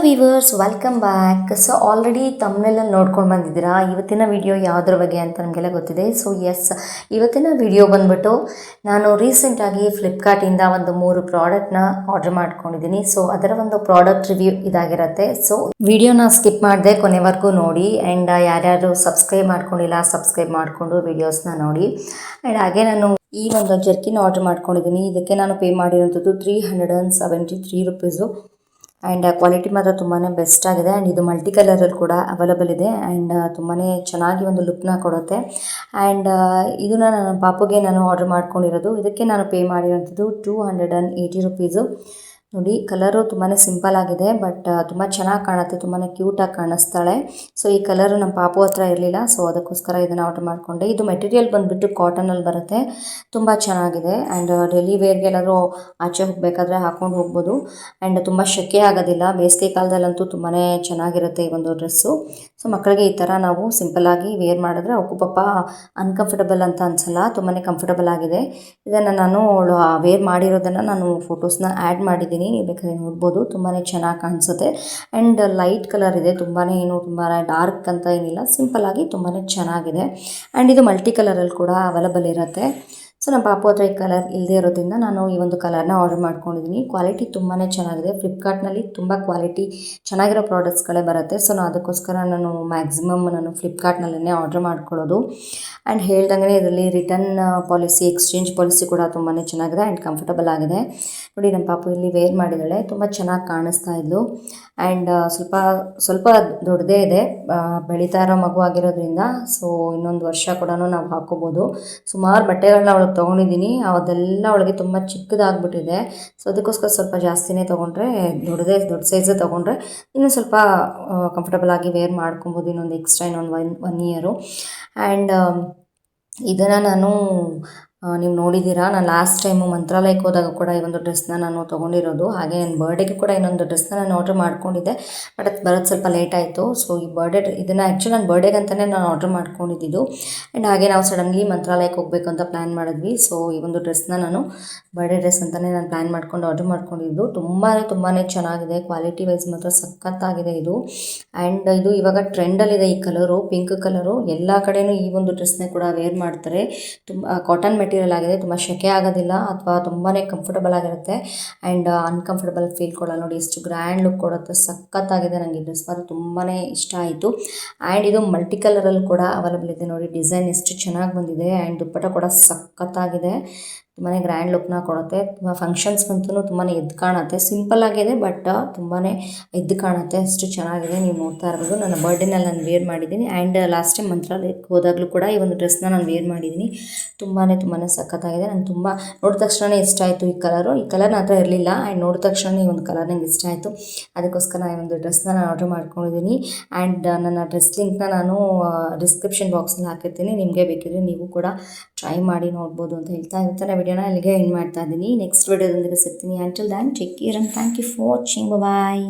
Viewers, welcome back. So already ತಮ್ಮನೆಲ್ಲ ನೋಡ್ಕೊಂಡು ಬಂದಿದ್ದೀರಾ. ಇವತ್ತಿನ ವಿಡಿಯೋ ಯಾವುದ್ರ ಬಗ್ಗೆ ಅಂತ ನಮಗೆಲ್ಲ ಗೊತ್ತಿದೆ. ಸೊ ಎಸ್, ಇವತ್ತಿನ ವಿಡಿಯೋ ಬಂದ್ಬಿಟ್ಟು ನಾನು ರೀಸೆಂಟಾಗಿ ಫ್ಲಿಪ್ಕಾರ್ಟಿಂದ ಒಂದು 3 ಪ್ರಾಡಕ್ಟ್ನ ಆರ್ಡರ್ ಮಾಡ್ಕೊಂಡಿದ್ದೀನಿ. ಸೊ ಅದರ ಒಂದು ಪ್ರಾಡಕ್ಟ್ ರಿವ್ಯೂ ಇದಾಗಿರುತ್ತೆ. ಸೊ ವಿಡಿಯೋನ ಸ್ಕಿಪ್ ಮಾಡದೆ ಕೊನೆವರೆಗೂ ನೋಡಿ. ಆ್ಯಂಡ್ ಯಾರ್ಯಾರು ಸಬ್ಸ್ಕ್ರೈಬ್ ಮಾಡ್ಕೊಂಡಿಲ್ಲ ಸಬ್ಸ್ಕ್ರೈಬ್ ಮಾಡಿಕೊಂಡು ವಿಡಿಯೋಸ್ನ ನೋಡಿ. ಆ್ಯಂಡ್ ಹಾಗೆ ನಾನು ಈ ಒಂದು ಜರ್ಕಿನ ಆರ್ಡರ್ ಮಾಡ್ಕೊಂಡಿದ್ದೀನಿ. ಇದಕ್ಕೆ ನಾನು ಪೇ ಮಾಡಿರೋಂಥದ್ದು 373 ರುಪೀಸು. ಆ್ಯಂಡ್ ಕ್ವಾಲಿಟಿ ಮಾತ್ರ ತುಂಬಾ ಬೆಸ್ಟ್ ಆಗಿದೆ. ಆ್ಯಂಡ್ ಇದು ಮಲ್ಟಿ ಕಲರಲ್ಲಿ ಕೂಡ ಅವೈಲಬಲ್ ಇದೆ. ಆ್ಯಂಡ್ ತುಂಬಾ ಚೆನ್ನಾಗಿ ಒಂದು ಲುಕ್ನ ಕೊಡುತ್ತೆ. ಆ್ಯಂಡ್ ಇದನ್ನು ನನ್ನ ಪಾಪುಗೆ ನಾನು ಆರ್ಡರ್ ಮಾಡ್ಕೊಂಡಿರೋದು. ಇದಕ್ಕೆ ನಾನು ಪೇ ಮಾಡಿರೋಂಥದ್ದು 280 ರುಪೀಸು. ನೋಡಿ, ಕಲರು ತುಂಬಾ ಸಿಂಪಲ್ ಆಗಿದೆ, ಬಟ್ ತುಂಬ ಚೆನ್ನಾಗಿ ಕಾಣುತ್ತೆ, ತುಂಬಾ ಕ್ಯೂಟಾಗಿ ಕಾಣಿಸ್ತಾಳೆ. ಸೊ ಈ ಕಲರು ನಮ್ಮ ಪಾಪು ಹತ್ರ ಇರಲಿಲ್ಲ, ಸೊ ಅದಕ್ಕೋಸ್ಕರ ಇದನ್ನು ಆರ್ಡರ್ ಮಾಡಿಕೊಂಡೆ. ಇದು ಮೆಟೀರಿಯಲ್ ಬಂದುಬಿಟ್ಟು ಕಾಟನಲ್ಲಿ ಬರುತ್ತೆ, ತುಂಬ ಚೆನ್ನಾಗಿದೆ. ಆ್ಯಂಡ್ ಡೈಲಿ ವೇರ್ಗೆಲ್ಲಾದರೂ ಆಚೆ ಹೋಗಬೇಕಾದ್ರೆ ಹಾಕ್ಕೊಂಡು ಹೋಗ್ಬೋದು. ಆ್ಯಂಡ್ ತುಂಬ ಶೆಕೆ ಆಗೋದಿಲ್ಲ. ಬೇಸಿಗೆ ಕಾಲದಲ್ಲಂತೂ ತುಂಬಾ ಚೆನ್ನಾಗಿರುತ್ತೆ ಈ ಒಂದು ಡ್ರೆಸ್ಸು. ಸೊ ಮಕ್ಕಳಿಗೆ ಈ ಥರ ನಾವು ಸಿಂಪಲ್ಲಾಗಿ ವೇರ್ ಮಾಡಿದ್ರೆ ಅವಕ್ಕೂ ಪಾಪ ಅನ್ಕಂಫರ್ಟಬಲ್ ಅಂತ ಅನಿಸಲ್ಲ, ತುಂಬಾ ಕಂಫರ್ಟಬಲ್ ಆಗಿದೆ. ಇದನ್ನು ನಾನು ವೇರ್ ಮಾಡಿರೋದನ್ನು ನಾನು ಫೋಟೋಸ್ನ ಆ್ಯಡ್ ಮಾಡಿದ್ದೀನಿ, ನೀವು ಬೇಕಾದ್ರೆ ನೋಡ್ಬೋದು. ತುಂಬಾ ಚೆನ್ನಾಗಿ ಕಾಣಿಸುತ್ತೆ. ಆ್ಯಂಡ್ ಲೈಟ್ ಕಲರ್ ಇದೆ, ತುಂಬಾ ತುಂಬ ಡಾರ್ಕ್ ಅಂತ ಏನಿಲ್ಲ, ಸಿಂಪಲ್ಲಾಗಿ ತುಂಬಾ ಚೆನ್ನಾಗಿದೆ. ಆ್ಯಂಡ್ ಇದು ಮಲ್ಟಿ ಕಲರಲ್ಲಿ ಕೂಡ ಅವೈಲಬಲ್ ಇರುತ್ತೆ. ಸೊ ನಮ್ಮ ಪಾಪು ಹತ್ರ ಈ ಕಲರ್ ಇಲ್ಲದೆ ಇರೋದ್ರಿಂದ ನಾನು ಈ ಒಂದು ಕಲರ್ನ ಆರ್ಡರ್ ಮಾಡ್ಕೊಂಡಿದ್ದೀನಿ. ಕ್ವಾಲಿಟಿ ತುಂಬಾ ಚೆನ್ನಾಗಿದೆ. ಫ್ಲಿಪ್ಕಾರ್ಟ್ನಲ್ಲಿ ತುಂಬ ಕ್ವಾಲಿಟಿ ಚೆನ್ನಾಗಿರೋ ಪ್ರಾಡಕ್ಟ್ಸ್ಗಳೇ ಬರುತ್ತೆ. ಸೊ ಅದಕ್ಕೋಸ್ಕರ ನಾನು ಮ್ಯಾಕ್ಸಿಮಮ್ ಫ್ಲಿಪ್ಕಾರ್ಟ್ನಲ್ಲೇ ಆರ್ಡರ್ ಮಾಡ್ಕೊಳ್ಳೋದು. ಆ್ಯಂಡ್ ಹೇಳ್ದಂಗೆ ಇದರಲ್ಲಿ ರಿಟರ್ನ್ ಪಾಲಿಸಿ, ಎಕ್ಸ್ಚೇಂಜ್ ಪಾಲಿಸಿ ಕೂಡ ತುಂಬಾ ಚೆನ್ನಾಗಿದೆ ಆ್ಯಂಡ್ ಕಂಫರ್ಟಬಲ್ ಆಗಿದೆ. ನೋಡಿ, ನಮ್ಮ ಪಾಪು ಇಲ್ಲಿ ವೇರ್ ಮಾಡಿದ್ದಾಳೆ, ತುಂಬ ಚೆನ್ನಾಗಿ ಕಾಣಿಸ್ತಾ ಇದ್ಲು. ಆ್ಯಂಡ್ ಸ್ವಲ್ಪ ದೊಡ್ಡದೇ ಇದೆ, ಬೆಳೀತಾ ಇರೋ ಮಗು ಆಗಿರೋದ್ರಿಂದ. ಸೊ ಇನ್ನೊಂದು ವರ್ಷ ಕೂಡ ನಾವು ಹಾಕೋಬೋದು. ಸುಮಾರು ಬಟ್ಟೆಗಳನ್ನ ಅವಳಿಗೆ ತೊಗೊಂಡಿದ್ದೀನಿ, ಅದೆಲ್ಲ ಅವಳಿಗೆ ತುಂಬ ಚಿಕ್ಕದಾಗ್ಬಿಟ್ಟಿದೆ. ಸೊ ಅದಕ್ಕೋಸ್ಕರ ಸ್ವಲ್ಪ ಜಾಸ್ತಿನೇ ತೊಗೊಂಡ್ರೆ, ದೊಡ್ಡ ಸೈಜ್ ತೊಗೊಂಡ್ರೆ ಇನ್ನೂ ಸ್ವಲ್ಪ ಕಂಫರ್ಟಬಲ್ ಆಗಿ ವೇರ್ ಮಾಡ್ಕೊಬೋದು ಇನ್ನೊಂದು ಎಕ್ಸ್ಟ್ರಾ ಒನ್ ಇಯರು. ಆ್ಯಂಡ್ ಇದನ್ನು ನಾನು ನೀವು ನೋಡಿದ್ದೀರಾ, ನಾನು ಲಾಸ್ಟ್ ಟೈಮು ಮಂತ್ರಾಲಯಕ್ಕೆ ಹೋದಾಗ ಕೂಡ ಈ ಒಂದು ಡ್ರೆಸ್ನ ನಾನು ತೊಗೊಂಡಿರೋದು. ಹಾಗೆ ನನ್ನ ಬರ್ಡೇಗೆ ಕೂಡ ಇನ್ನೊಂದು ಡ್ರೆಸ್ನ ನಾನು ಆರ್ಡರ್ ಮಾಡ್ಕೊಂಡಿದ್ದೆ, ಬಟ್ ಅದು ಬರೋದು ಸ್ವಲ್ಪ ಲೇಟ್ ಆಯಿತು. ಸೊ ಈ ಇದನ್ನು ಆ್ಯಕ್ಚುಲಿ ನನ್ನ ಬರ್ಡೇಗೆ ಅಂತಲೇ ನಾನು ಆರ್ಡರ್ ಮಾಡ್ಕೊಂಡಿದ್ದು. ಆ್ಯಂಡ್ ಹಾಗೆ ನಾವು ಸಡನ್ಲಿ ಮಂತ್ರಾಲಯಕ್ಕೆ ಹೋಗಬೇಕು ಅಂತ ಪ್ಲ್ಯಾನ್ ಮಾಡಿದ್ವಿ. ಸೊ ಈ ಒಂದು ಡ್ರೆಸ್ನ ನಾನು ಬರ್ಡೇ ಡ್ರೆಸ್ ಅಂತಲೇ ನಾನು ಪ್ಲ್ಯಾನ್ ಮಾಡ್ಕೊಂಡು ಆರ್ಡರ್ ಮಾಡ್ಕೊಂಡಿದ್ದು. ತುಂಬಾ ಚೆನ್ನಾಗಿದೆ, ಕ್ವಾಲಿಟಿ ವೈಸ್ ಮಾತ್ರ ಸಖತ್ತಾಗಿದೆ ಇದು. ಆ್ಯಂಡ್ ಇದು ಇವಾಗ ಟ್ರೆಂಡಲ್ಲಿದೆ ಈ ಕಲರು, ಪಿಂಕ್ ಕಲರು. ಎಲ್ಲ ಕಡೆಯೂ ಈ ಒಂದು ಡ್ರೆಸ್ನ ಕೂಡ ವೇರ್ ಮಾಡ್ತಾರೆ. ತುಂಬ ಕಾಟನ್ ಮೆಟೀರಿಯಲ್ ಆಗಿದೆ, ತುಂಬ ಶೆಕೆ ಆಗೋದಿಲ್ಲ ಅಥವಾ ತುಂಬಾ ಕಂಫರ್ಟಬಲ್ ಆಗಿರುತ್ತೆ. ಆ್ಯಂಡ್ ಅನ್ಕಂಫರ್ಟಬಲ್ ಫೀಲ್ ಕೊಡಲ್ಲ. ನೋಡಿ ಎಷ್ಟು ಗ್ರ್ಯಾಂಡ್ ಲುಕ್ ಕೊಡುತ್ತೆ, ಸಖತ್ತಾಗಿದೆ. ನನಗೆ ಈ ಡ್ರೆಸ್ ಮಾತ್ರ ತುಂಬಾ ಇಷ್ಟ ಆಯಿತು. ಆ್ಯಂಡ್ ಇದು ಮಲ್ಟಿ ಕಲರಲ್ಲಿ ಕೂಡ ಅವೈಲಬಲ್ ಇದೆ. ನೋಡಿ, ಡಿಸೈನ್ ಎಷ್ಟು ಚೆನ್ನಾಗಿ ಬಂದಿದೆ. ಆ್ಯಂಡ್ ದುಪ್ಪಟ್ಟ ಕೂಡ ಸಖತ್ತಾಗಿದೆ, ತುಂಬಾ ಗ್ರ್ಯಾಂಡ್ ಲುಕ್ನ ಕೊಡುತ್ತೆ. ತುಂಬ ಫಂಕ್ಷನ್ಸ್ಗಂತೂ ತುಂಬಾ ಎದ್ದು ಕಾಣುತ್ತೆ. ಸಿಂಪಲ್ ಆಗಿದೆ, ಬಟ್ ತುಂಬಾ ಎದ್ದು ಕಾಣುತ್ತೆ, ಅಷ್ಟು ಚೆನ್ನಾಗಿದೆ. ನೀವು ನೋಡ್ತಾ ಇರ್ಬೋದು, ನನ್ನ ಬರ್ಡೇನಲ್ಲಿ ನಾನು ವೇರ್ ಮಾಡಿದ್ದೀನಿ. ಆ್ಯಂಡ್ ಲಾಸ್ಟ್ ಟೈಮ್ ಮಂತ್ರಾಲಯಕ್ಕೆ ಹೋದಾಗಲೂ ಕೂಡ ಈ ಒಂದು ಡ್ರೆಸ್ನ ನಾನು ವೇರ್ ಮಾಡಿದ್ದೀನಿ. ತುಂಬಾ ಸಖತ್ತಾಗಿದೆ. ನಂಗೆ ತುಂಬ ನೋಡಿದ ತಕ್ಷಣ ಇಷ್ಟ ಆಯಿತು ಈ ಕಲರು. ಈ ಕಲರ್ ನನ್ನ ಹತ್ರ ಇರಲಿಲ್ಲ, ಆ್ಯಂಡ್ ನೋಡಿದ ತಕ್ಷಣ ಈ ಒಂದು ಕಲರ್ ನಂಗೆ ಇಷ್ಟ ಆಯಿತು. ಅದಕ್ಕೋಸ್ಕರ ಈ ಒಂದು ಡ್ರೆಸ್ನ ನಾನು ಆರ್ಡರ್ ಮಾಡ್ಕೊಂಡಿದ್ದೀನಿ. ಆ್ಯಂಡ್ ನನ್ನ ಡ್ರೆಸ್ ಲಿಂಕ್ನ ನಾನು ಡಿಸ್ಕ್ರಿಪ್ಷನ್ ಬಾಕ್ಸಲ್ಲಿ ಹಾಕಿರ್ತೀನಿ. ನಿಮಗೆ ಬೇಕಿದ್ರೆ ನೀವು ಕೂಡ ಟ್ರೈ ಮಾಡಿ ನೋಡ್ಬೋದು ಅಂತ ಹೇಳ್ತಾ ಇವತ್ತಿನ ವಿಡಿಯೋನ ಇಲ್ಲಿಗೆ ಎಂಡ್ ಮಾಡ್ತಾ ಇದ್ದೀನಿ. ನೆಕ್ಸ್ಟ್ ವಿಡಿಯೋದೊಂದಿಗೆ ಸಿಗ್ತೀನಿ. Until then take care and thank you for watching. Bye.